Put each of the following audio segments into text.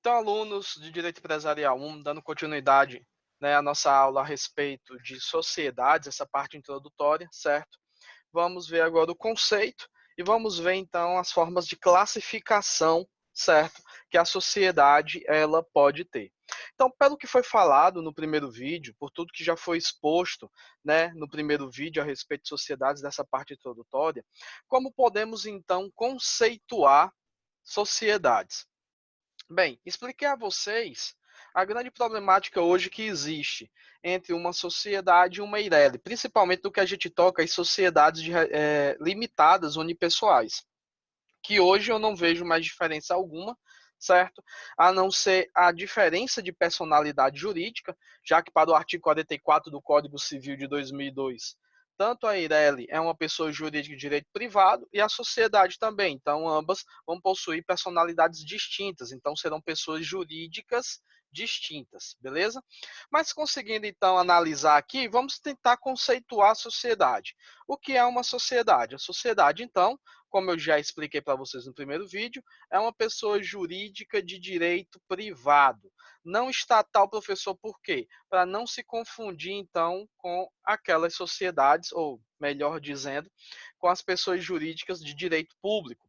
Então, alunos de Direito Empresarial 1, dando continuidade, à nossa aula a respeito de sociedades, essa parte introdutória, certo? Vamos ver agora o conceito e vamos ver então as formas de classificação, certo? Que a sociedade ela pode ter. Então, pelo que foi falado no primeiro vídeo, por tudo que já foi exposto, no primeiro vídeo a respeito de sociedades dessa parte introdutória, como podemos então conceituar sociedades? Bem, expliquei a vocês a grande problemática hoje que existe entre uma sociedade e uma Eireli, principalmente no que a gente toca em sociedades limitadas, unipessoais, que hoje eu não vejo mais diferença alguma, certo? A não ser a diferença de personalidade jurídica, já que para o artigo 44 do Código Civil de 2002, tanto a Eireli é uma pessoa jurídica de direito privado e a sociedade também. Então, ambas vão possuir personalidades distintas, então serão pessoas jurídicas distintas, beleza? Mas conseguindo então analisar aqui, vamos tentar conceituar a sociedade. O que é uma sociedade? A sociedade, então, como eu já expliquei para vocês no primeiro vídeo, é uma pessoa jurídica de direito privado. Não estatal, professor, por quê? Para não se confundir, então, com aquelas sociedades, ou melhor dizendo, com as pessoas jurídicas de direito público,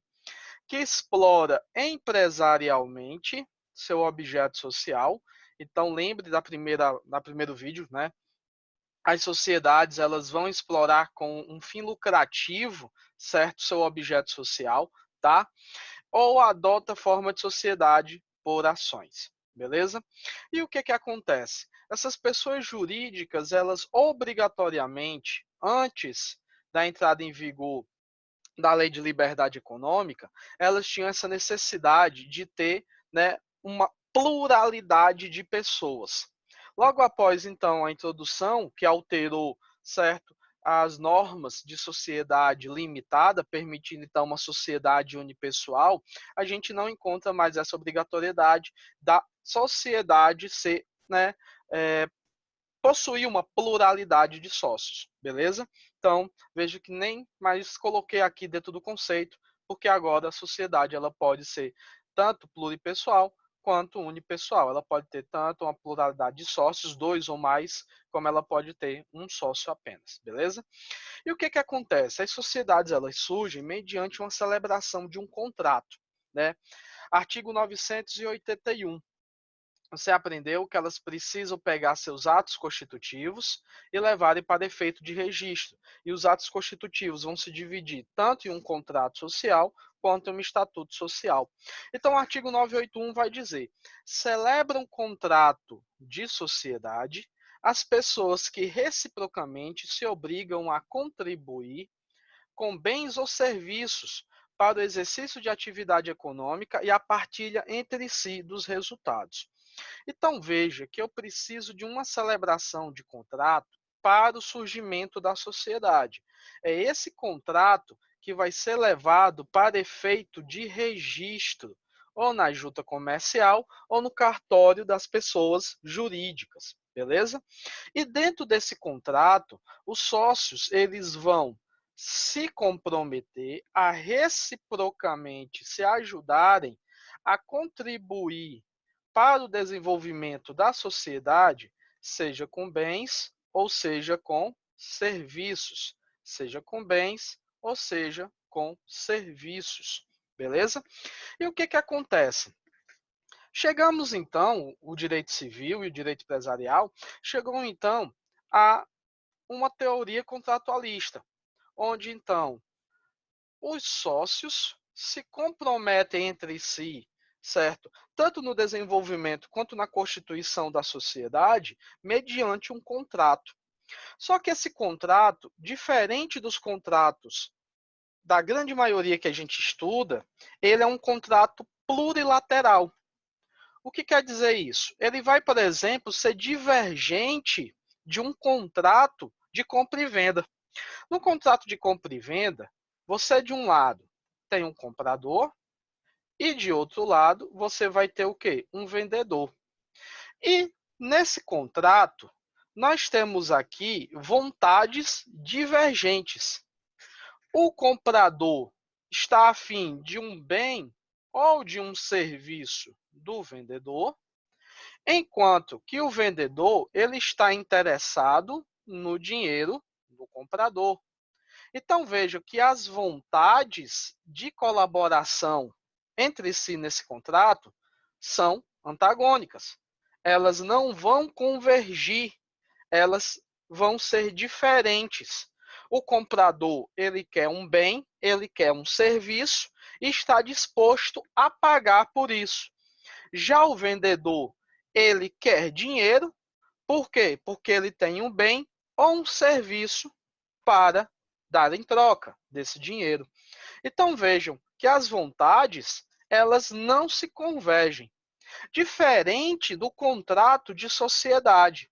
que explora empresarialmente seu objeto social. Então, lembre da primeiro vídeo, as sociedades elas vão explorar com um fim lucrativo, certo, seu objeto social, tá? Ou adota forma de sociedade por ações, beleza? E o que que acontece? Essas pessoas jurídicas, elas obrigatoriamente, antes da entrada em vigor da Lei de Liberdade Econômica, elas tinham essa necessidade de ter, uma pluralidade de pessoas. Logo após, então, a introdução, que alterou, certo, as normas de sociedade limitada, permitindo, então, uma sociedade unipessoal, a gente não encontra mais essa obrigatoriedade da sociedade ser, possuir uma pluralidade de sócios, beleza? Então, veja que nem mais coloquei aqui dentro do conceito, porque agora a sociedade ela pode ser tanto pluripessoal quanto unipessoal. Ela pode ter tanto uma pluralidade de sócios, dois ou mais, como ela pode ter um sócio apenas, beleza? E o que que acontece? As sociedades elas surgem mediante uma celebração de um contrato, né? Artigo 981. Você aprendeu que elas precisam pegar seus atos constitutivos e levarem para efeito de registro. E os atos constitutivos vão se dividir tanto em um contrato social quanto em um estatuto social. Então, o artigo 981 vai dizer: celebram um contrato de sociedade as pessoas que reciprocamente se obrigam a contribuir com bens ou serviços para o exercício de atividade econômica e a partilha entre si dos resultados. Então veja que eu preciso de uma celebração de contrato para o surgimento da sociedade. É esse contrato que vai ser levado para efeito de registro, ou na junta comercial, ou no cartório das pessoas jurídicas, beleza? E dentro desse contrato, os sócios eles vão se comprometer a reciprocamente se ajudarem a contribuir para o desenvolvimento da sociedade, seja com bens ou seja com serviços, seja com bens ou seja com serviços, beleza? E o que que acontece? Chegamos então, o direito civil e o direito empresarial chegou então a uma teoria contratualista, onde então os sócios se comprometem entre si, certo? Tanto no desenvolvimento quanto na constituição da sociedade, mediante um contrato. Só que esse contrato, diferente dos contratos da grande maioria que a gente estuda, ele é um contrato plurilateral. O que quer dizer isso? Ele vai, por exemplo, ser divergente de um contrato de compra e venda. No contrato de compra e venda, você de um lado tem um comprador e de outro lado você vai ter o quê? Um vendedor. E nesse contrato, nós temos aqui vontades divergentes. O comprador está afim de um bem ou de um serviço do vendedor, enquanto que o vendedor ele está interessado no dinheiro do comprador. Então veja que as vontades de colaboração entre si nesse contrato são antagônicas. Elas não vão convergir, elas vão ser diferentes. O comprador, ele quer um bem, ele quer um serviço e está disposto a pagar por isso. Já o vendedor, ele quer dinheiro, por quê? Porque ele tem um bem ou um serviço para dar em troca desse dinheiro. Então vejam que as vontades, elas não se convergem. Diferente do contrato de sociedade.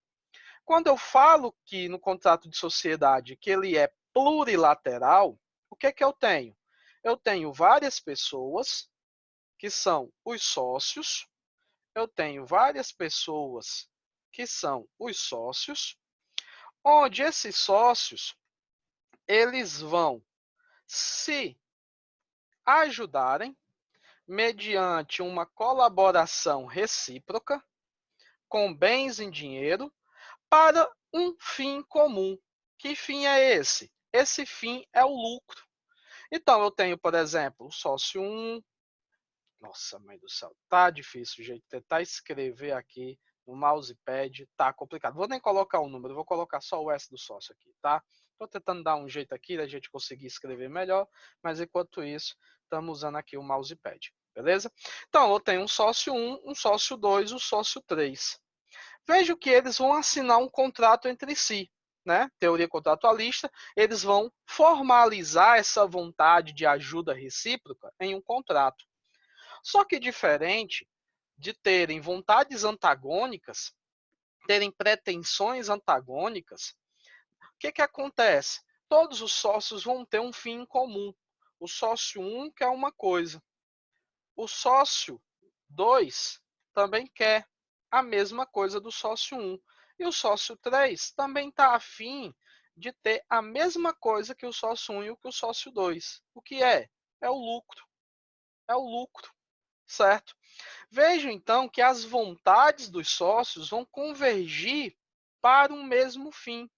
Quando eu falo que no contrato de sociedade que ele é plurilateral, o que é que eu tenho? Eu tenho várias pessoas que são os sócios, eu tenho várias pessoas que são os sócios, onde esses sócios eles vão se ajudarem mediante uma colaboração recíproca com bens em dinheiro para um fim comum. Que fim é esse? Esse fim é o lucro. Então, eu tenho, por exemplo, o sócio 1. Nossa, mãe do céu, tá difícil, gente. Tentar escrever aqui no mousepad tá complicado. Vou nem colocar o número, vou colocar só o S do sócio aqui, tá? Tô tentando dar um jeito aqui da gente conseguir escrever melhor, mas enquanto isso, estamos usando aqui o mousepad, beleza? Então, eu tenho um sócio 1, um sócio 2, um sócio 3. Vejo que eles vão assinar um contrato entre si, né? Teoria contratualista, eles vão formalizar essa vontade de ajuda recíproca em um contrato. Só que diferente de terem vontades antagônicas, terem pretensões antagônicas, o que acontece? Todos os sócios vão ter um fim em comum. O sócio 1 quer uma coisa, o sócio 2 também quer a mesma coisa do sócio 1. E o sócio 3 também está afim de ter a mesma coisa que o sócio 1 e o que o sócio 2. O que é? É o lucro. É o lucro, certo? Vejam então que as vontades dos sócios vão convergir para um mesmo fim.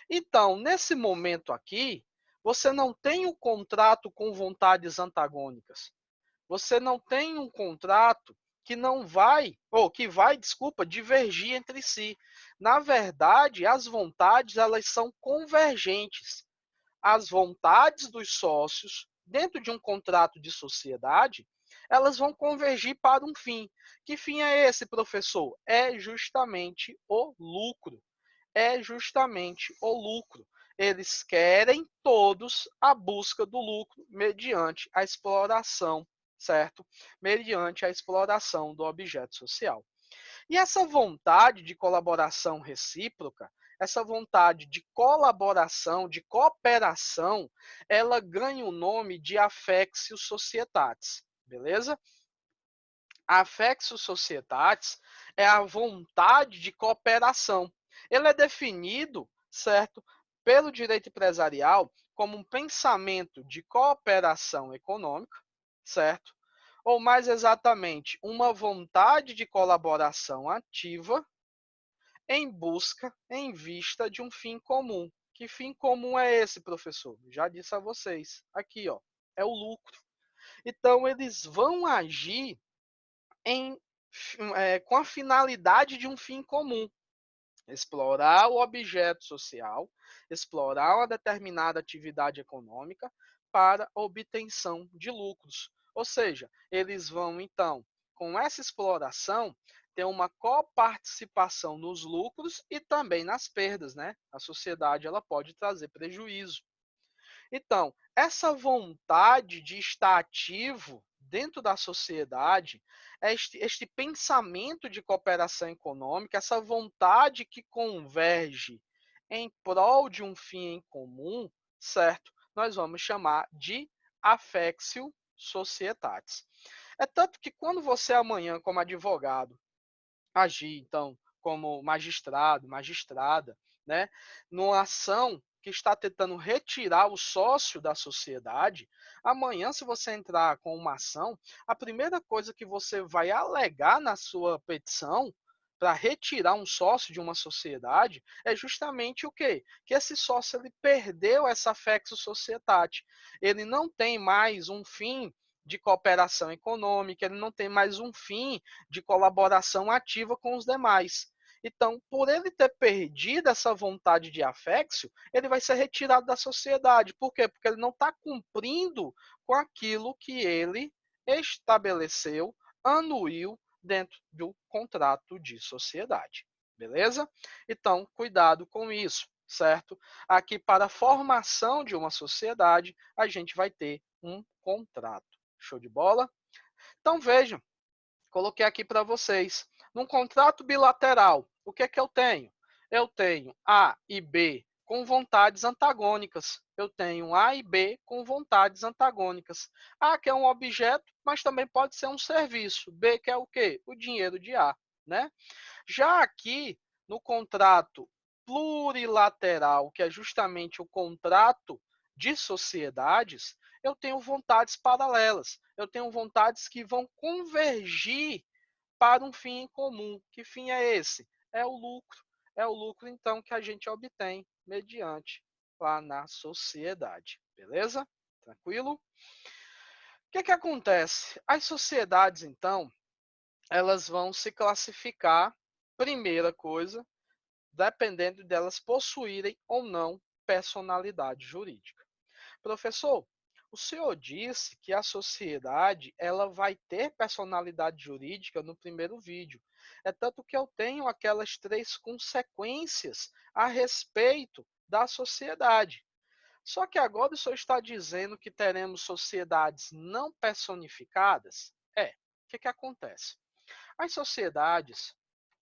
Então, nesse momento aqui, você não tem um contrato com vontades antagônicas. Você não tem um contrato que não vai, ou que vai, desculpa, divergir entre si. Na verdade, as vontades elas são convergentes. As vontades dos sócios, dentro de um contrato de sociedade, elas vão convergir para um fim. Que fim é esse, professor? É justamente o lucro. É justamente o lucro. Eles querem todos a busca do lucro mediante a exploração, certo? Mediante a exploração do objeto social. E essa vontade de colaboração recíproca, essa vontade de colaboração, de cooperação, ela ganha o nome de affectio societatis, beleza? A affectio societatis é a vontade de cooperação. Ele é definido, certo, pelo direito empresarial como um pensamento de cooperação econômica, certo? Ou mais exatamente, uma vontade de colaboração ativa em busca, em vista de um fim comum. Que fim comum é esse, professor? Já disse a vocês. Aqui, ó, é o lucro. Então, eles vão agir em, com a finalidade de um fim comum. Explorar o objeto social, explorar uma determinada atividade econômica para obtenção de lucros. Ou seja, eles vão, então, com essa exploração, ter uma coparticipação nos lucros e também nas perdas, né? A sociedade ela pode trazer prejuízo. Então, essa vontade de estar ativo dentro da sociedade, este pensamento de cooperação econômica, essa vontade que converge em prol de um fim em comum, certo? Nós vamos chamar de affectio societatis. É tanto que quando você amanhã, como advogado, agir, então, como magistrado, magistrada, né, numa ação que está tentando retirar o sócio da sociedade, amanhã, se você entrar com uma ação, a primeira coisa que você vai alegar na sua petição para retirar um sócio de uma sociedade é justamente o quê? Que esse sócio ele perdeu essa fexo societate. Ele não tem mais um fim de cooperação econômica, ele não tem mais um fim de colaboração ativa com os demais. Então, por ele ter perdido essa vontade de afexo, ele vai ser retirado da sociedade. Por quê? Porque ele não está cumprindo com aquilo que ele estabeleceu, anuiu dentro do contrato de sociedade. Beleza? Então, cuidado com isso, certo? Aqui, para a formação de uma sociedade, a gente vai ter um contrato. Show de bola? Então, vejam, coloquei aqui para vocês. Num contrato bilateral, o que é que eu tenho? Eu tenho A e B com vontades antagônicas. Eu tenho A e B com vontades antagônicas. A que é um objeto, mas também pode ser um serviço. B que é o quê? O dinheiro de A, né? Já aqui no contrato plurilateral, que é justamente o contrato de sociedades, eu tenho vontades paralelas. Eu tenho vontades que vão convergir para um fim em comum. Que fim é esse? É o lucro. É o lucro, então, que a gente obtém mediante lá na sociedade. Beleza? Tranquilo? O que acontece? As sociedades, então, elas vão se classificar, primeira coisa, dependendo delas possuírem ou não personalidade jurídica. Professor, o senhor disse que a sociedade ela vai ter personalidade jurídica no primeiro vídeo. É tanto que eu tenho aquelas 3 consequências a respeito da sociedade. Só que agora o senhor está dizendo que teremos sociedades não personificadas? O que acontece? As sociedades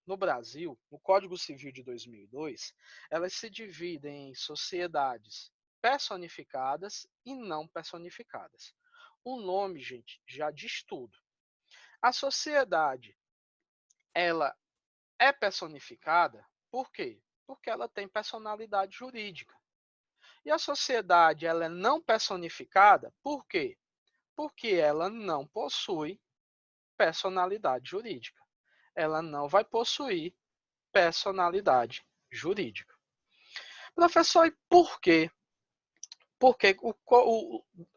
no Brasil, no Código Civil de 2002, elas se dividem em sociedades personificadas e não personificadas. O nome, gente, já diz tudo. A sociedade, ela é personificada, por quê? Porque ela tem personalidade jurídica. E a sociedade, ela é não personificada, por quê? Porque ela não possui personalidade jurídica. Ela não vai possuir personalidade jurídica. Professor, e por quê? Porque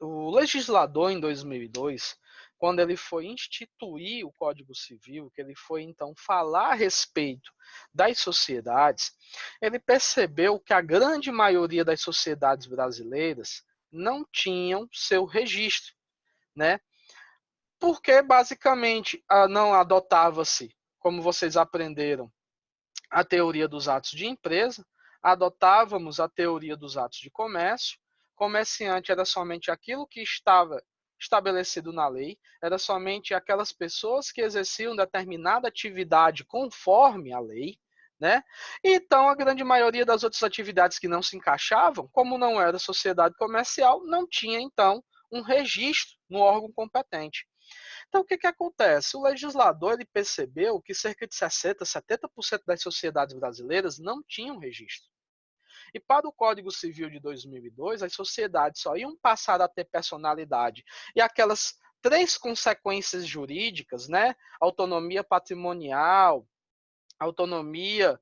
o legislador, em 2002, quando ele foi instituir o Código Civil, que ele foi, então, falar a respeito das sociedades, ele percebeu que a grande maioria das sociedades brasileiras não tinham seu registro, né? Porque, basicamente, não adotava-se, como vocês aprenderam, a teoria dos atos de empresa, adotávamos a teoria dos atos de comércio, comerciante era somente aquilo que estava estabelecido na lei, era somente aquelas pessoas que exerciam determinada atividade conforme a lei, né? Então, a grande maioria das outras atividades que não se encaixavam, como não era sociedade comercial, não tinha, então, um registro no órgão competente. Então, o que acontece? O legislador ele percebeu que cerca de 60%, 70% das sociedades brasileiras não tinham registro. E para o Código Civil de 2002, as sociedades só iam passar a ter personalidade. E aquelas 3 consequências jurídicas, né? Autonomia patrimonial, autonomia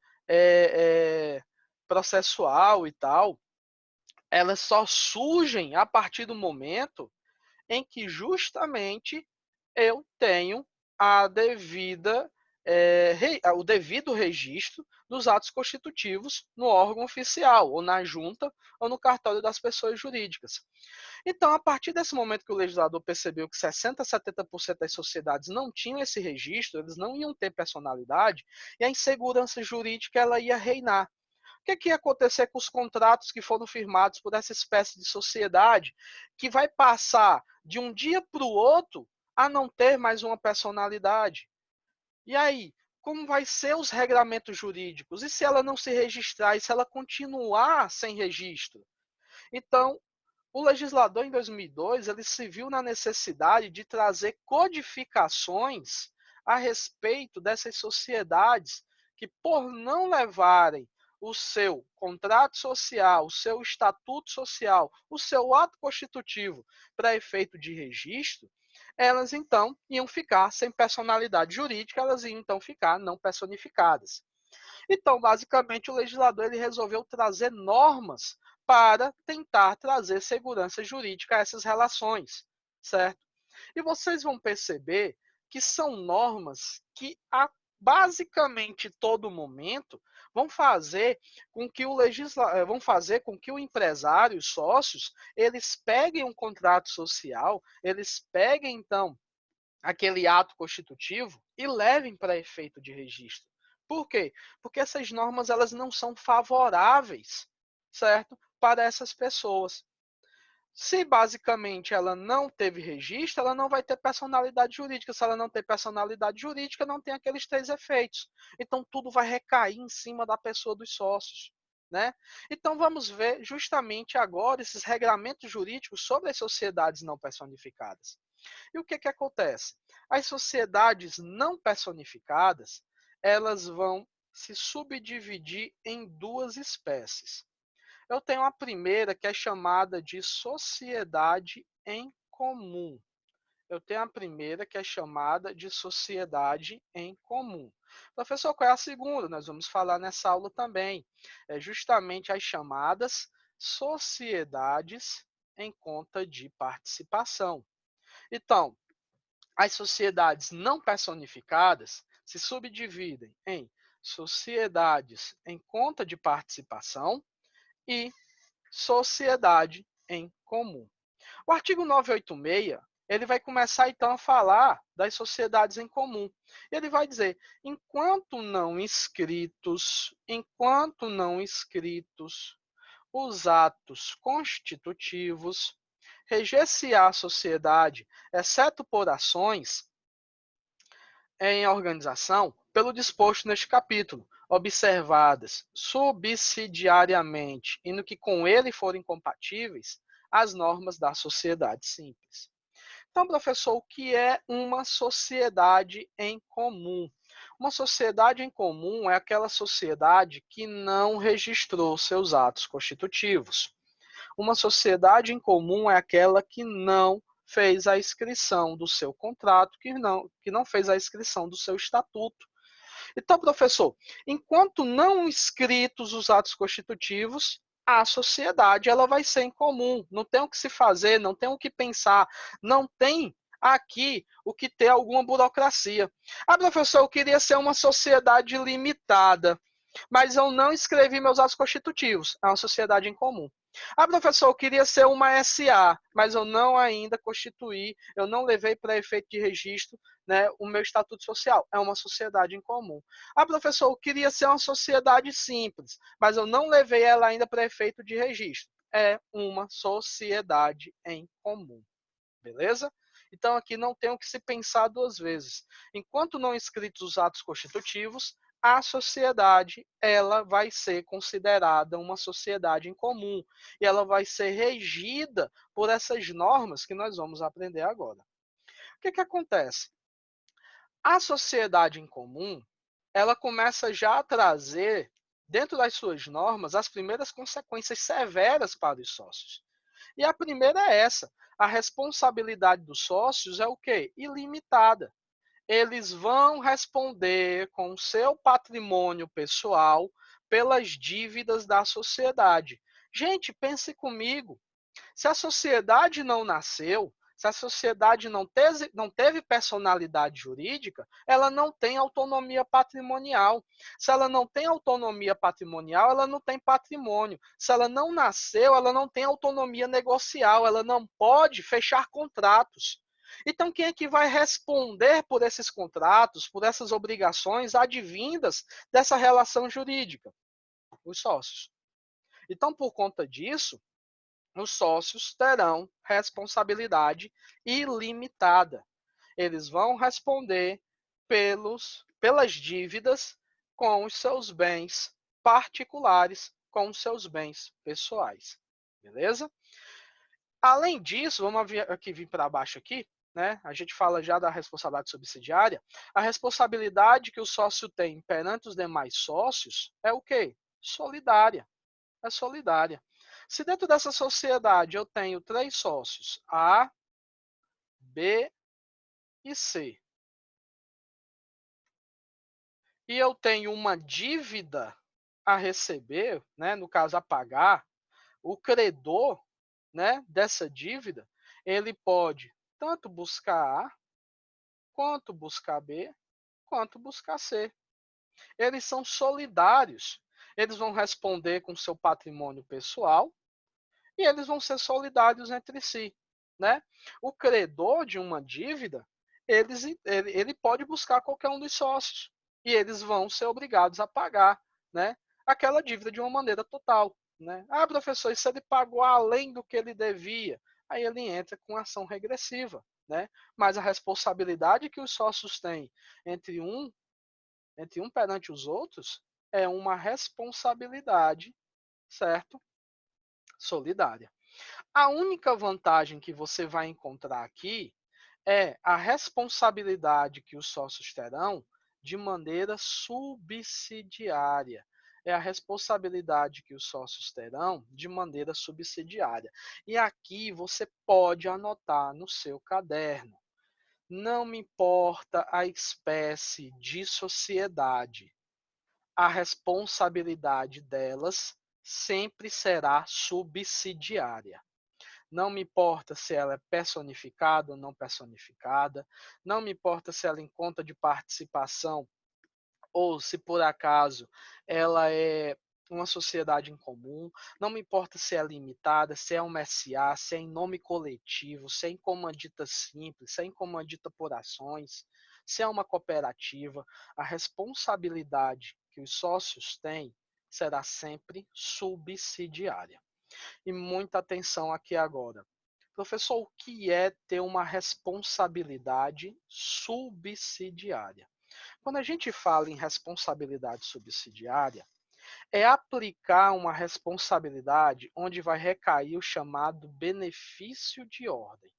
processual e tal, elas só surgem a partir do momento em que justamente eu tenho a devida, o devido registro dos atos constitutivos no órgão oficial, ou na junta, ou no cartório das pessoas jurídicas. Então, a partir desse momento que o legislador percebeu que 60% a 70% das sociedades não tinham esse registro, eles não iam ter personalidade, e a insegurança jurídica ela ia reinar. O que ia acontecer com os contratos que foram firmados por essa espécie de sociedade que vai passar de um dia para o outro a não ter mais uma personalidade? E aí, como vai ser os regramentos jurídicos? E se ela não se registrar? E se ela continuar sem registro? Então, o legislador, em 2002, ele se viu na necessidade de trazer codificações a respeito dessas sociedades que, por não levarem o seu contrato social, o seu estatuto social, o seu ato constitutivo para efeito de registro, elas então iam ficar sem personalidade jurídica, elas iam então ficar não personificadas. Então, basicamente, o legislador ele resolveu trazer normas para tentar trazer segurança jurídica a essas relações, certo? E vocês vão perceber que são normas que a basicamente todo momento vão fazer com que vão fazer com que o empresário, os sócios, eles peguem um contrato social, eles peguem então aquele ato constitutivo e levem para efeito de registro. Por quê? Porque essas normas elas não são favoráveis, certo? Para essas pessoas. Se basicamente ela não teve registro, ela não vai ter personalidade jurídica. Se ela não tem personalidade jurídica, não tem aqueles 3 efeitos. Então tudo vai recair em cima da pessoa dos sócios. Né? Então vamos ver justamente agora esses regramentos jurídicos sobre as sociedades não personificadas. E o que, que acontece? As sociedades não personificadas, elas vão se subdividir em 2 espécies. Eu tenho a primeira, que é chamada de sociedade em comum. Eu tenho a primeira, que é chamada de sociedade em comum. Professor, qual é a segunda? Nós vamos falar nessa aula também. É justamente as chamadas sociedades em conta de participação. Então, as sociedades não personificadas se subdividem em sociedades em conta de participação e sociedade em comum. O artigo 986, ele vai começar então a falar das sociedades em comum. Ele vai dizer: enquanto não inscritos os atos constitutivos, reger-se a sociedade, exceto por ações em organização, pelo disposto neste capítulo, observadas subsidiariamente e no que com ele forem compatíveis as normas da sociedade simples. Então, professor, o que é uma sociedade em comum? Uma sociedade em comum é aquela sociedade que não registrou seus atos constitutivos. Uma sociedade em comum é aquela que não fez a inscrição do seu contrato, que não fez a inscrição do seu estatuto. Então, professor, enquanto não inscritos os atos constitutivos, a sociedade ela vai ser em comum. Não tem o que se fazer, não tem o que pensar, não tem aqui o que ter alguma burocracia. Ah, professor, eu queria ser uma sociedade limitada, mas eu não escrevi meus atos constitutivos. É uma sociedade em comum. Ah, professor, eu queria ser uma SA, mas eu não ainda constituí, eu não levei para efeito de registro, né, o meu estatuto social. É uma sociedade em comum. Ah, professor, eu queria ser uma sociedade simples, mas eu não levei ela ainda para efeito de registro. É uma sociedade em comum. Beleza? Então aqui não tem o que se pensar 2 vezes. Enquanto não inscritos os atos constitutivos, a sociedade ela vai ser considerada uma sociedade em comum e ela vai ser regida por essas normas que nós vamos aprender agora. O que acontece? A sociedade em comum, ela começa já a trazer, dentro das suas normas, as primeiras consequências severas para os sócios. E a primeira é essa: a responsabilidade dos sócios é o quê? Ilimitada. Eles vão responder com o seu patrimônio pessoal pelas dívidas da sociedade. Gente, pense comigo. Se a sociedade não nasceu, se a sociedade não teve personalidade jurídica, ela não tem autonomia patrimonial. Se ela não tem autonomia patrimonial, ela não tem patrimônio. Se ela não nasceu, ela não tem autonomia negocial, ela não pode fechar contratos. Então, quem é que vai responder por esses contratos, por essas obrigações advindas dessa relação jurídica? Os sócios. Então, por conta disso, os sócios terão responsabilidade ilimitada. Eles vão responder pelas dívidas com os seus bens particulares, com os seus bens pessoais. Beleza? Além disso, vamos vir para baixo aqui, né? A gente fala já da responsabilidade subsidiária. A responsabilidade que o sócio tem perante os demais sócios é o quê? solidária. É solidária. Se dentro dessa sociedade eu tenho 3 sócios, A, B e C, e eu tenho uma dívida a receber, né, no caso a pagar, o credor, né, dessa dívida, ele pode tanto buscar A, quanto buscar B, quanto buscar C. Eles são solidários. Eles vão responder com seu patrimônio pessoal e eles vão ser solidários entre si, né? O credor de uma dívida, ele pode buscar qualquer um dos sócios e eles vão ser obrigados a pagar, né? Aquela dívida de uma maneira total, né? Ah, professor, e se ele pagou além do que ele devia? Aí ele entra com ação regressiva, né? Mas a responsabilidade que os sócios têm entre um perante os outros é uma responsabilidade, certo? Solidária. A única vantagem que você vai encontrar aqui é a responsabilidade que os sócios terão de maneira subsidiária. É a responsabilidade que os sócios terão de maneira subsidiária. E aqui você pode anotar no seu caderno. Não me importa a espécie de sociedade, a responsabilidade delas sempre será subsidiária. Não me importa se ela é personificada ou não personificada, não me importa se ela em conta de participação ou se por acaso ela é uma sociedade em comum, não me importa se é limitada, se é uma SA, se é em nome coletivo, se é em comandita simples, se é em comandita por ações, se é uma cooperativa, a responsabilidade que os sócios têm será sempre subsidiária. E muita atenção aqui agora. Professor, o que é ter uma responsabilidade subsidiária? Quando a gente fala em responsabilidade subsidiária, é aplicar uma responsabilidade onde vai recair o chamado benefício de ordem.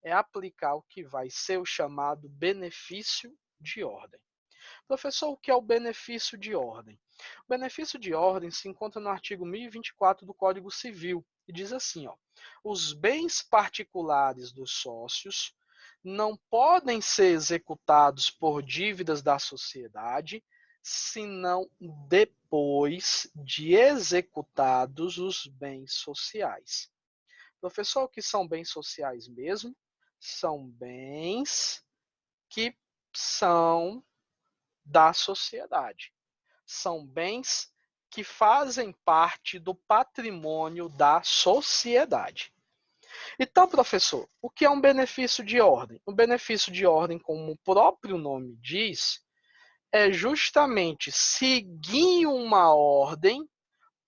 É aplicar o que vai ser o chamado benefício de ordem. Professor, o que é o benefício de ordem? O benefício de ordem se encontra no artigo 1024 do Código Civil e diz assim, ó, os bens particulares dos sócios não podem ser executados por dívidas da sociedade, senão depois de executados os bens sociais. Professor, o que são bens sociais mesmo? São bens que são da sociedade. São bens que fazem parte do patrimônio da sociedade. Então, professor, o que é um benefício de ordem? O benefício de ordem, como o próprio nome diz, é justamente seguir uma ordem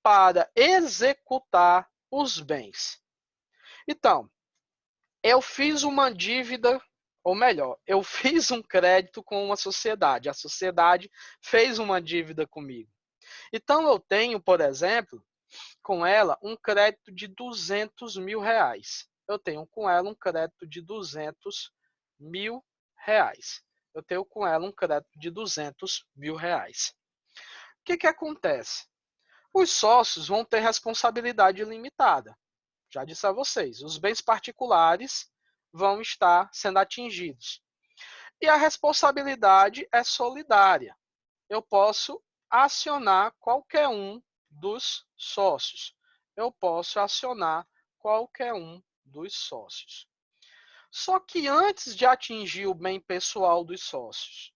para executar os bens. Então, eu fiz uma dívida, ou melhor, eu fiz um crédito com uma sociedade. A sociedade fez uma dívida comigo. Então, eu tenho, por exemplo, com ela um crédito de 200 mil reais. Eu tenho com ela um crédito de 200 mil reais. Eu tenho com ela um crédito de 200 mil reais. O que acontece? Os sócios vão ter responsabilidade limitada. Já disse a vocês, os bens particulares vão estar sendo atingidos. E a responsabilidade é solidária. Eu posso acionar qualquer um dos sócios. Eu posso acionar qualquer um dos sócios. Só que antes de atingir o bem pessoal dos sócios,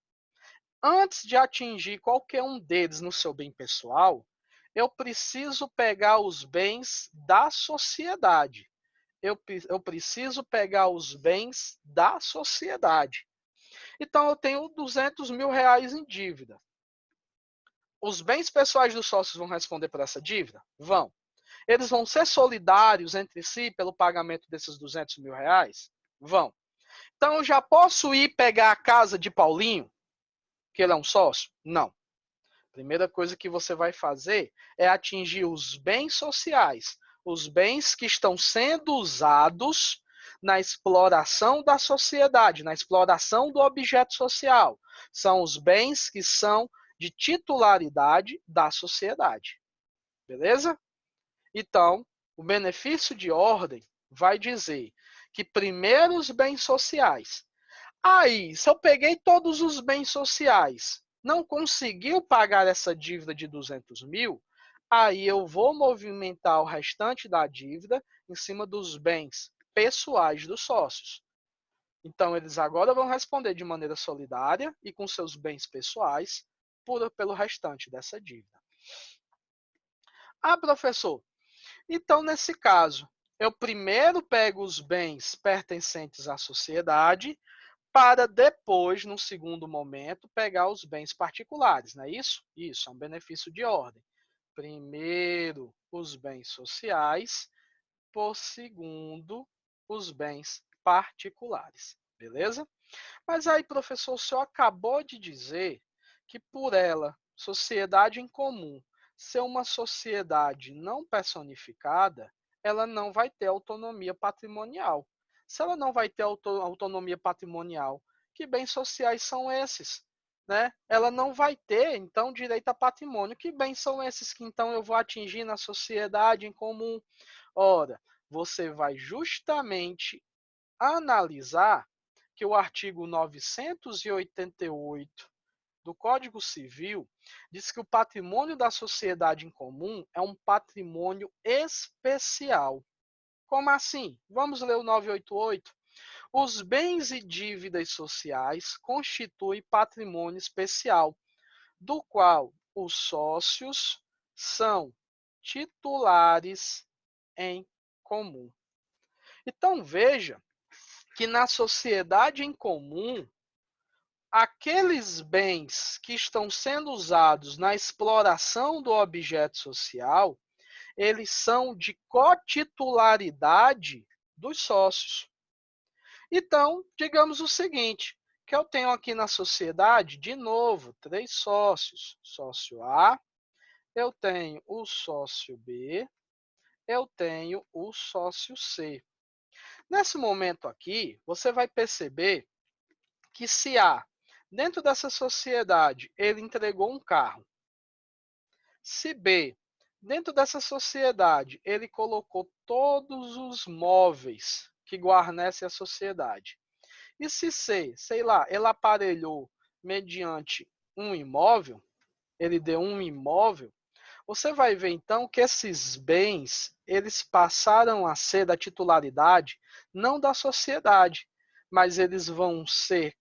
antes de atingir qualquer um deles no seu bem pessoal, eu preciso pegar os bens da sociedade. Eu preciso pegar os bens da sociedade. Então, eu tenho 200 mil reais em dívida. Os bens pessoais dos sócios vão responder por essa dívida? Vão. Eles vão ser solidários entre si pelo pagamento desses 200 mil reais? Vão. Então, eu já posso ir pegar a casa de Paulinho, que ele é um sócio? Não. Primeira coisa que você vai fazer é atingir os bens sociais, os bens que estão sendo usados na exploração da sociedade, na exploração do objeto social. São os bens que são de titularidade da sociedade. Beleza? Então, o benefício de ordem vai dizer que primeiro os bens sociais. Aí, se eu peguei todos os bens sociais, não conseguiu pagar essa dívida de 200 mil, aí eu vou movimentar o restante da dívida em cima dos bens pessoais dos sócios. Então, eles agora vão responder de maneira solidária e com seus bens pessoais pelo restante dessa dívida. Ah, professor, então, nesse caso, eu primeiro pego os bens pertencentes à sociedade para depois, no segundo momento, pegar os bens particulares, não é isso? Isso, é um benefício de ordem. Primeiro, os bens sociais, por segundo, os bens particulares, beleza? Mas aí, professor, o senhor acabou de dizer que por ela, sociedade em comum, ser uma sociedade não personificada, ela não vai ter autonomia patrimonial. Se ela não vai ter autonomia patrimonial, que bens sociais são esses? Né? Ela não vai ter, então, direito a patrimônio. Que bens são esses que, então, eu vou atingir na sociedade em comum? Ora, você vai justamente analisar que o artigo 988 do Código Civil diz que o patrimônio da sociedade em comum é um patrimônio especial. Como assim? Vamos ler o 988. Os bens e dívidas sociais constituem patrimônio especial, do qual os sócios são titulares em comum. Então veja que na sociedade em comum, aqueles bens que estão sendo usados na exploração do objeto social, eles são de cotitularidade dos sócios. Então, digamos o seguinte, que eu tenho aqui na sociedade, de novo, 3 sócios. Sócio A, eu tenho o sócio B, eu tenho o sócio C. Nesse momento aqui, você vai perceber que se A, dentro dessa sociedade, ele entregou um carro, se B, dentro dessa sociedade, ele colocou todos os móveis que guarnecem a sociedade, e se C, sei lá, ele aparelhou mediante um imóvel, ele deu um imóvel, você vai ver então que esses bens, eles passaram a ser da titularidade não da sociedade, mas eles vão ser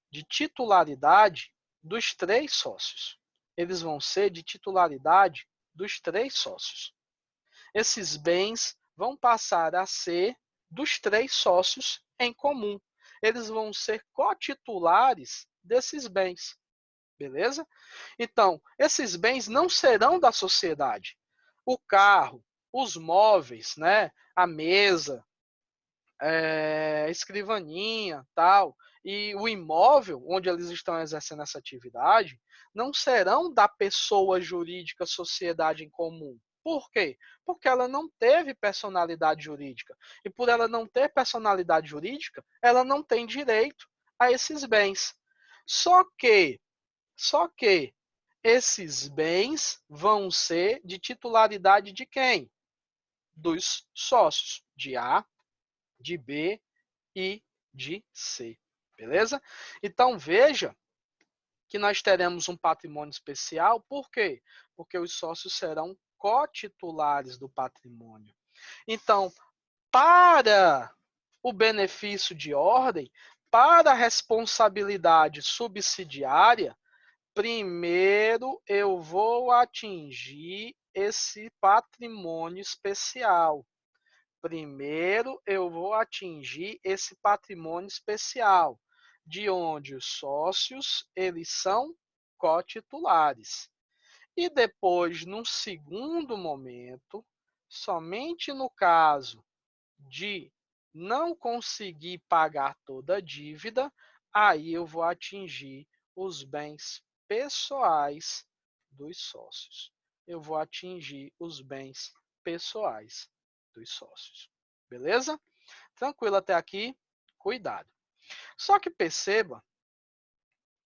de titularidade dos 3 sócios. Eles vão ser de titularidade dos 3 sócios. Esses bens vão passar a ser dos 3 sócios em comum. Eles vão ser cotitulares desses bens. Beleza? Então, esses bens não serão da sociedade. O carro, os móveis, né? A mesa, escrivaninha, tal, e o imóvel onde eles estão exercendo essa atividade não serão da pessoa jurídica sociedade em comum. Por quê? Porque ela não teve personalidade jurídica. E por ela não ter personalidade jurídica, ela não tem direito a esses bens. Só que esses bens vão ser de titularidade de quem? Dos sócios, de A, de B e de C. Beleza? Então veja que nós teremos um patrimônio especial, por quê? Porque os sócios serão cotitulares do patrimônio. Então, para o benefício de ordem, para a responsabilidade subsidiária, primeiro eu vou atingir esse patrimônio especial. Primeiro eu vou atingir esse patrimônio especial, de onde os sócios eles são cotitulares. E depois, num segundo momento, somente no caso de não conseguir pagar toda a dívida, aí eu vou atingir os bens pessoais dos sócios. Eu vou atingir os bens pessoais dos sócios. Beleza? Tranquilo até aqui? Cuidado. Só que perceba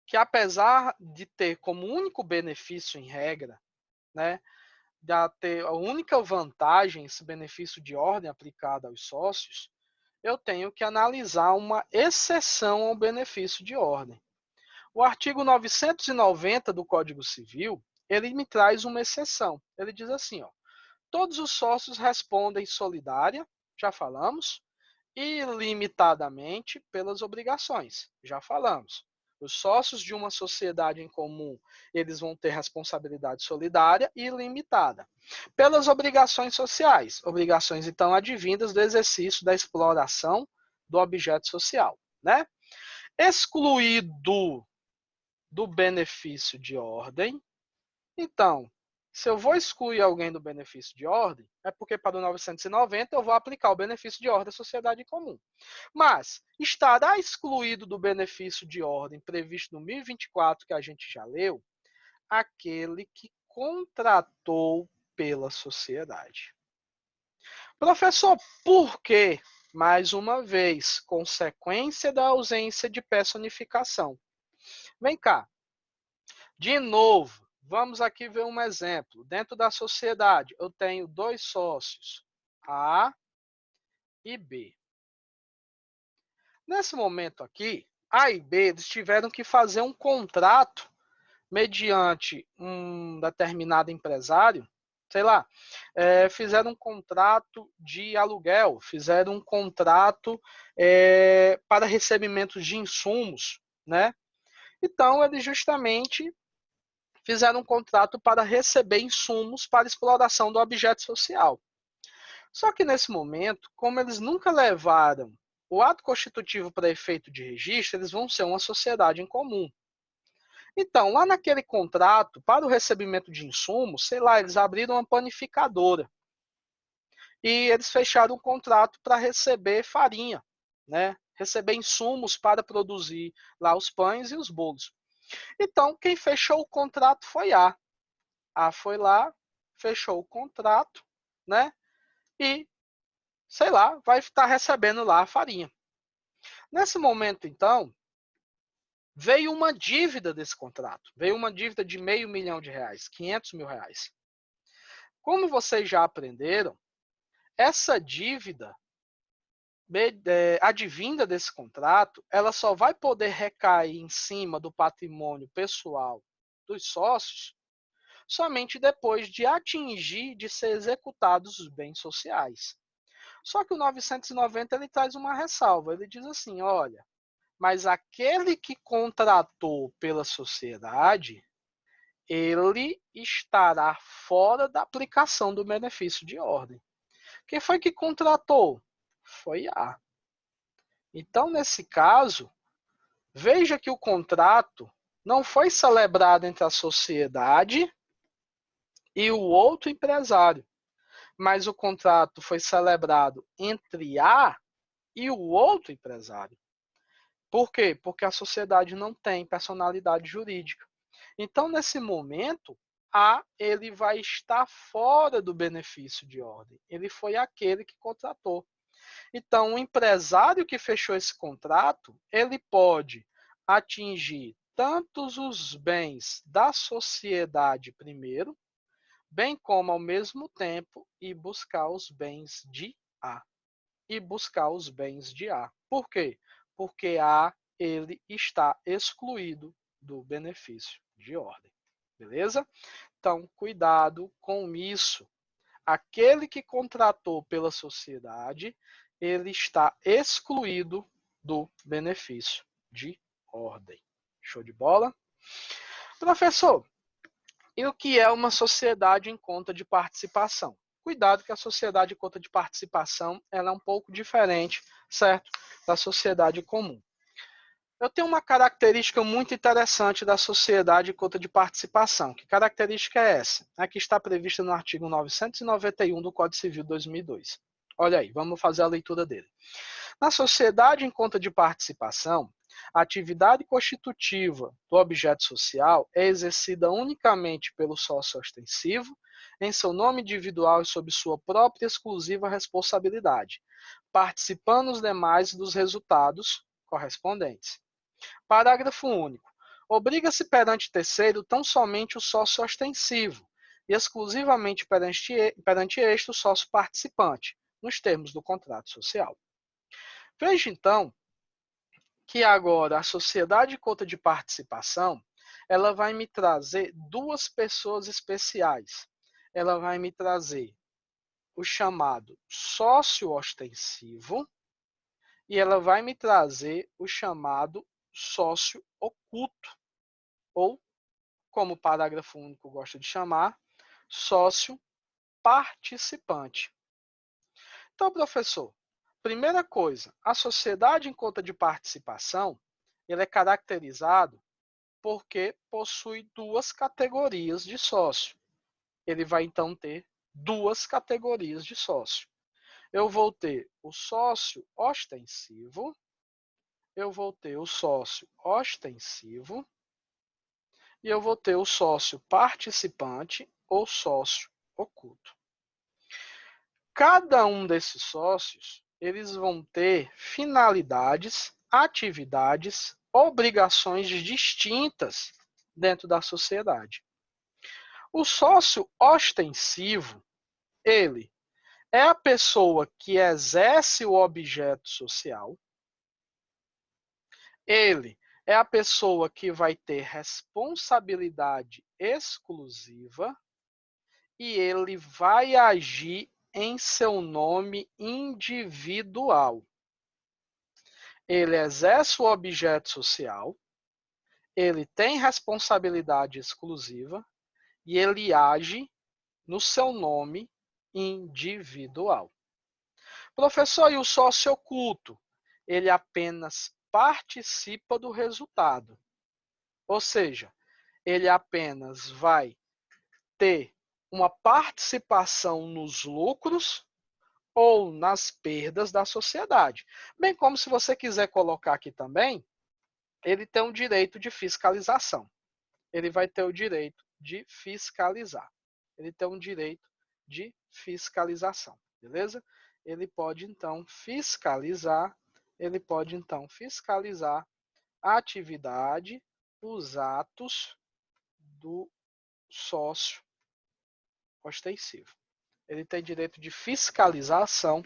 que apesar de ter como único benefício em regra, né, de ter a única vantagem, esse benefício de ordem aplicado aos sócios, eu tenho que analisar uma exceção ao benefício de ordem. O artigo 990 do Código Civil, ele me traz uma exceção. Ele diz assim, ó, todos os sócios respondem solidária, já falamos, e limitadamente pelas obrigações, já falamos. Os sócios de uma sociedade em comum, eles vão ter responsabilidade solidária e limitada. Pelas obrigações sociais, obrigações então advindas do exercício da exploração do objeto social, né? Excluído do benefício de ordem. Então, se eu vou excluir alguém do benefício de ordem, é porque para o 990 eu vou aplicar o benefício de ordem à sociedade em comum. Mas estará excluído do benefício de ordem previsto no 1024, que a gente já leu, aquele que contratou pela sociedade. Professor, por quê? Mais uma vez, consequência da ausência de personificação. Vem cá. De novo, vamos aqui ver um exemplo. Dentro da sociedade, eu tenho dois sócios, A e B. Nesse momento aqui, A e B eles tiveram que fazer um contrato mediante um determinado empresário, sei lá, fizeram um contrato de aluguel, fizeram um contrato para recebimento de insumos, né? Então, eles justamente fizeram um contrato para receber insumos para exploração do objeto social. Só que nesse momento, como eles nunca levaram o ato constitutivo para efeito de registro, eles vão ser uma sociedade em comum. Então, lá naquele contrato, para o recebimento de insumos, sei lá, eles abriram uma panificadora. E eles fecharam um contrato para receber farinha, né? Receber insumos para produzir lá os pães e os bolos. Então, quem fechou o contrato foi A. A foi lá, fechou o contrato, né? E, sei lá, vai estar recebendo lá a farinha. Nesse momento, então, veio uma dívida desse contrato. Veio uma dívida de R$500 mil, R$500 mil. Como vocês já aprenderam, essa dívida advinda desse contrato, ela só vai poder recair em cima do patrimônio pessoal dos sócios somente depois de atingir, de ser executados os bens sociais. Só que o 990 ele traz uma ressalva, ele diz assim, olha, mas aquele que contratou pela sociedade, ele estará fora da aplicação do benefício de ordem. Quem foi que contratou? Foi A. Então, nesse caso, veja que o contrato não foi celebrado entre a sociedade e o outro empresário, mas o contrato foi celebrado entre A e o outro empresário. Por quê? Porque a sociedade não tem personalidade jurídica. Então, nesse momento, A ele vai estar fora do benefício de ordem. Ele foi aquele que contratou. Então, o empresário que fechou esse contrato, ele pode atingir tantos os bens da sociedade primeiro, bem como ao mesmo tempo ir buscar os bens de A. E buscar os bens de A. Por quê? Porque A ele está excluído do benefício de ordem. Beleza? Então, cuidado com isso. Aquele que contratou pela sociedade, ele está excluído do benefício de ordem. Show de bola? Professor, e o que é uma sociedade em conta de participação? Cuidado que a sociedade em conta de participação ela é um pouco diferente, certo? Da sociedade comum. Eu tenho uma característica muito interessante da sociedade em conta de participação. Que característica é essa? A que está prevista no artigo 991 do Código Civil 2002. Olha aí, vamos fazer a leitura dele. Na sociedade em conta de participação, a atividade constitutiva do objeto social é exercida unicamente pelo sócio ostensivo, em seu nome individual e sob sua própria exclusiva responsabilidade, participando os demais dos resultados correspondentes. Parágrafo único. Obriga-se perante terceiro tão somente o sócio ostensivo e exclusivamente perante este o sócio participante, nos termos do contrato social. Veja, então, que agora a sociedade cota de participação, ela vai me trazer duas pessoas especiais. Ela vai me trazer o chamado sócio ostensivo e ela vai me trazer o chamado sócio oculto, ou, como o parágrafo único gosta de chamar, sócio participante. Então, professor, primeira coisa, a sociedade em conta de participação, ele é caracterizado porque possui duas categorias de sócio. Ele vai então ter duas categorias de sócio. Eu vou ter o sócio ostensivo, eu vou ter o sócio ostensivo e eu vou ter o sócio participante ou sócio oculto. Cada um desses sócios, eles vão ter finalidades, atividades, obrigações distintas dentro da sociedade. O sócio ostensivo, ele é a pessoa que exerce o objeto social, ele é a pessoa que vai ter responsabilidade exclusiva e ele vai agir em seu nome individual. Ele exerce o objeto social, ele tem responsabilidade exclusiva e ele age no seu nome individual. Professor, e o sócio oculto? Ele apenas participa do resultado. Ou seja, ele apenas vai ter uma participação nos lucros ou nas perdas da sociedade. Bem como, se você quiser colocar aqui também, ele tem um direito de fiscalização. Ele vai ter o direito de fiscalizar. Ele tem um direito de fiscalização, beleza? Ele pode, então, fiscalizar a atividade, os atos do sócio ostensivo. Ele tem direito de fiscalização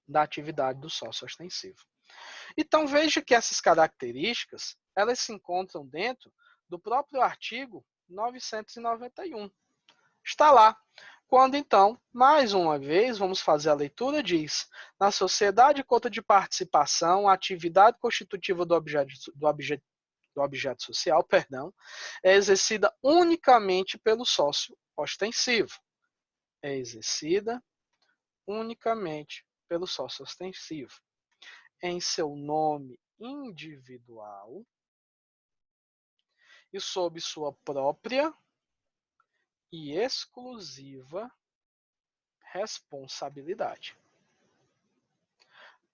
da atividade do sócio ostensivo. Então, veja que essas características, elas se encontram dentro do próprio artigo 991. Está lá. Quando, então, mais uma vez, vamos fazer a leitura, diz: na sociedade cota de participação, a atividade constitutiva do objeto social, é exercida unicamente pelo sócio ostensivo. É exercida unicamente pelo sócio ostensivo, em seu nome individual e sob sua própria e exclusiva responsabilidade,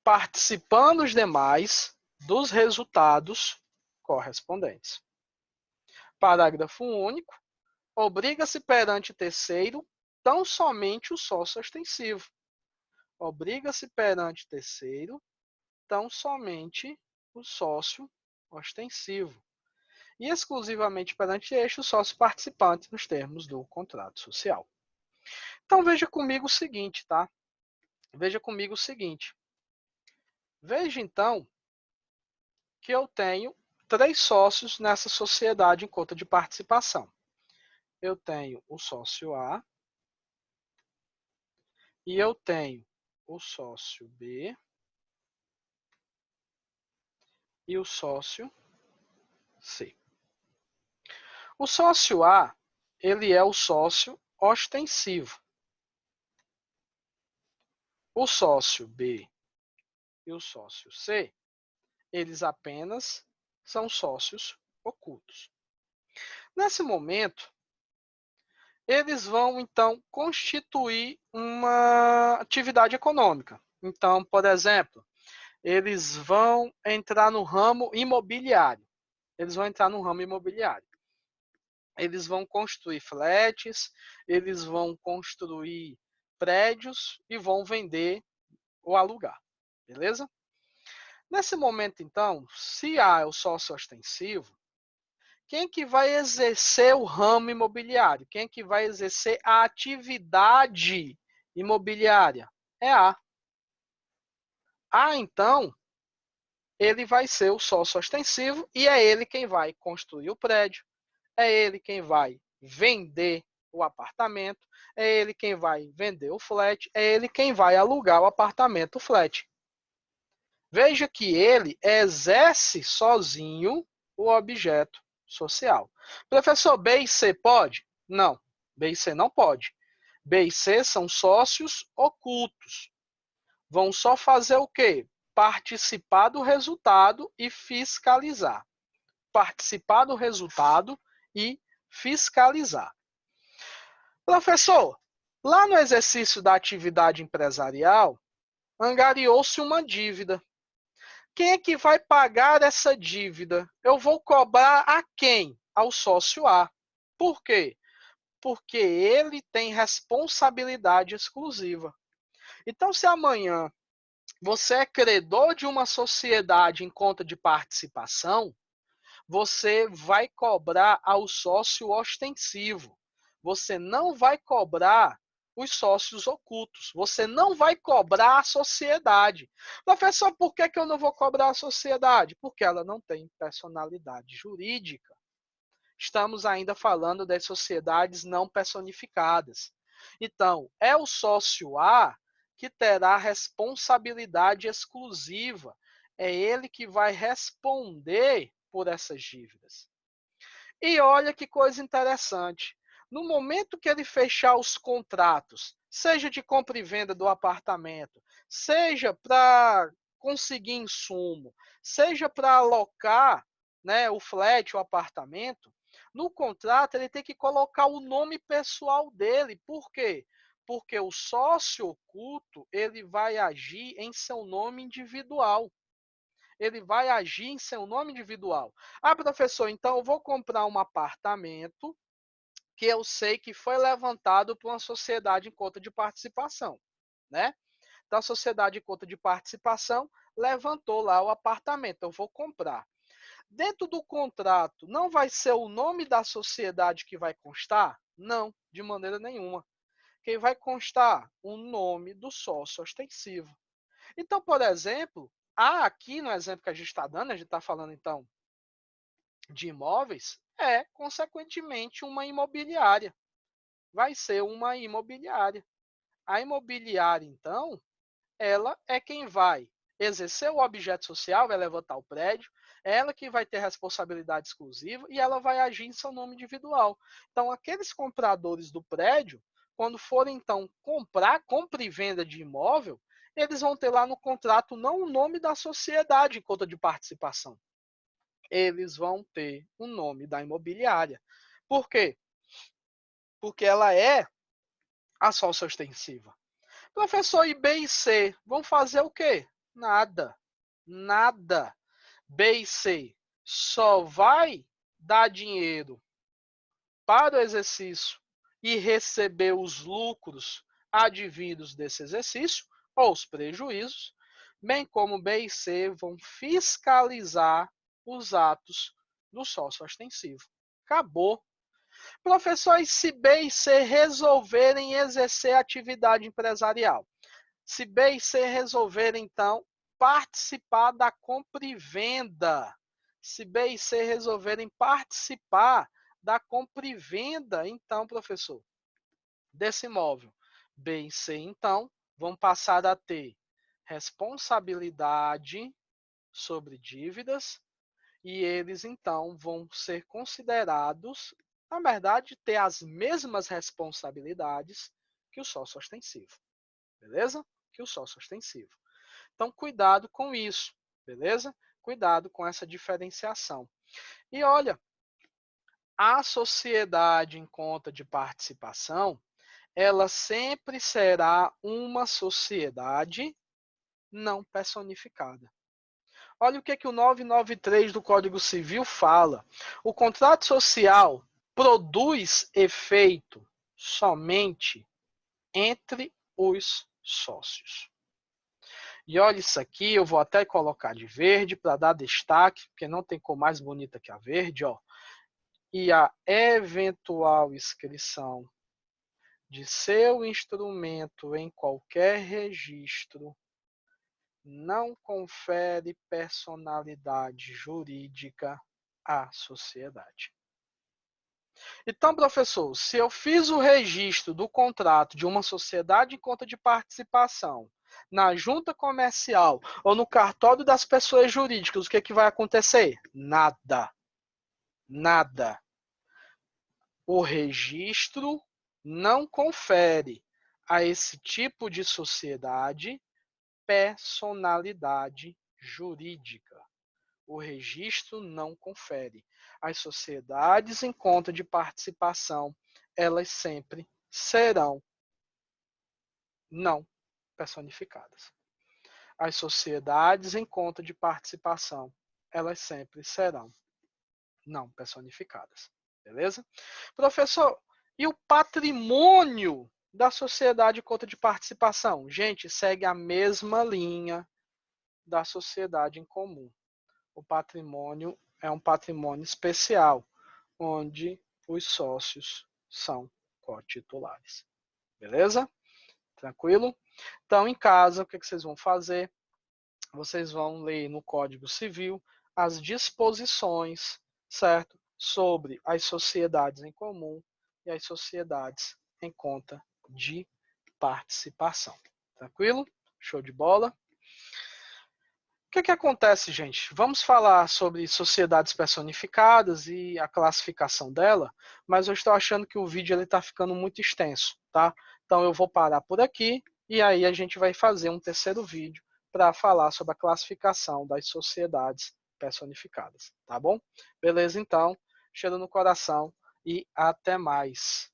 participando os demais dos resultados correspondentes. Parágrafo único. Obriga-se perante terceiro tão somente o sócio ostensivo. Obriga-se perante terceiro tão somente o sócio ostensivo. E exclusivamente perante este o sócio participante nos termos do contrato social. Então veja comigo o seguinte, tá? Veja comigo o seguinte. Veja então que eu tenho 3 sócios nessa sociedade em conta de participação. Eu tenho o sócio A e eu tenho o sócio B e o sócio C. O sócio A, ele é o sócio ostensivo. O sócio B e o sócio C, eles apenas são sócios ocultos. Nesse momento, eles vão, então, constituir uma atividade econômica. Então, por exemplo, eles vão entrar no ramo imobiliário. Eles vão construir flats, eles vão construir prédios e vão vender ou alugar. Beleza? Nesse momento, então, se A é o sócio ostensivo, Quem é que vai exercer o ramo imobiliário? Quem é que vai exercer a atividade imobiliária? É A. A, então, ele vai ser o sócio ostensivo e é ele quem vai construir o prédio, é ele quem vai vender o apartamento, é ele quem vai vender o flat, é ele quem vai alugar o apartamento flat. Veja que ele exerce sozinho o objeto social. Professor, B e C pode? Não, B e C não pode. B e C são sócios ocultos. Vão só fazer o quê? Participar do resultado e fiscalizar. Participar do resultado e fiscalizar. Professor, lá no exercício da atividade empresarial, angariou-se uma dívida. Quem é que vai pagar essa dívida? Eu vou cobrar a quem? Ao sócio A. Por quê? Porque ele tem responsabilidade exclusiva. Então, se amanhã você é credor de uma sociedade em conta de participação, você vai cobrar ao sócio ostensivo. Você não vai cobrar os sócios ocultos. Você não vai cobrar a sociedade. Professor, por que eu não vou cobrar a sociedade? Porque ela não tem personalidade jurídica. Estamos ainda falando das sociedades não personificadas. Então, é o sócio A que terá responsabilidade exclusiva. É ele que vai responder por essas dívidas. E olha que coisa interessante. No momento que ele fechar os contratos, seja de compra e venda do apartamento, seja para conseguir insumo, seja para alocar, né, o flat, o apartamento, no contrato ele tem que colocar o nome pessoal dele. Por quê? Porque o sócio oculto ele vai agir em seu nome individual. Ele vai agir em seu nome individual. Ah, professor, então eu vou comprar um apartamento que eu sei que foi levantado por uma sociedade em conta de participação, né? Então, a sociedade em conta de participação levantou lá o apartamento, eu vou comprar. Dentro do contrato, não vai ser o nome da sociedade que vai constar? Não, de maneira nenhuma. Quem vai constar? O nome do sócio ostensivo. Então, por exemplo, aqui no exemplo que a gente está dando, a gente está falando então de imóveis, é consequentemente uma imobiliária. Vai ser uma imobiliária. A imobiliária, então, ela é quem vai exercer o objeto social, vai levantar o prédio, ela que vai ter responsabilidade exclusiva e ela vai agir em seu nome individual. Então, aqueles compradores do prédio, quando forem então comprar, compra e venda de imóvel, eles vão ter lá no contrato não o nome da sociedade em conta de participação. Eles vão ter o nome da imobiliária. Por quê? Porque ela é a sócia ostensiva. Professor, e B e C vão fazer o quê? Nada. Nada. B e C só vai dar dinheiro para o exercício e receber os lucros advindos desse exercício ou os prejuízos, bem como B e C vão fiscalizar os atos do sócio ostensivo. Acabou. Professor, e se B e C resolverem exercer atividade empresarial? Se B e C resolverem, então, participar da compra e venda. Se B e C resolverem participar da compra e venda, então, professor, desse imóvel. B e C, então, vão passar a ter responsabilidade sobre dívidas e eles, então, vão ser considerados, na verdade, ter as mesmas responsabilidades que o sócio ostensivo. Beleza? Que o sócio ostensivo. Então, cuidado com isso, beleza? Cuidado com essa diferenciação. E olha, a sociedade em conta de participação, ela sempre será uma sociedade não personificada. Olha o que o 993 do Código Civil fala. O contrato social produz efeito somente entre os sócios. E olha isso aqui, eu vou até colocar de verde para dar destaque, porque não tem cor mais bonita que a verde, ó. e a eventual inscrição de seu instrumento em qualquer registro não confere personalidade jurídica à sociedade. Então, professor, se eu fiz o registro do contrato de uma sociedade em conta de participação na junta comercial ou no cartório das pessoas jurídicas, o que, que vai acontecer? Nada. Nada. O registro não confere a esse tipo de sociedade personalidade jurídica. O registro não confere. As sociedades em conta de participação, elas sempre serão não personificadas. As sociedades em conta de participação, elas sempre serão não personificadas. Beleza? Professor, e o patrimônio da sociedade em conta de participação? Gente, segue a mesma linha da sociedade em comum. O patrimônio é um patrimônio especial, onde os sócios são cotitulares. Beleza? Tranquilo? Então, em casa, o que vocês vão fazer? Vocês vão ler no Código Civil as disposições, certo? Sobre as sociedades em comum e as sociedades em conta de participação. Tranquilo? Show de bola? O que acontece, gente? Vamos falar sobre sociedades personificadas e a classificação dela, mas eu estou achando que o vídeo está ficando muito extenso, tá? Então eu vou parar por aqui e aí a gente vai fazer um terceiro vídeo para falar sobre a classificação das sociedades personificadas, tá bom? Beleza, então. Cheiro no coração e até mais.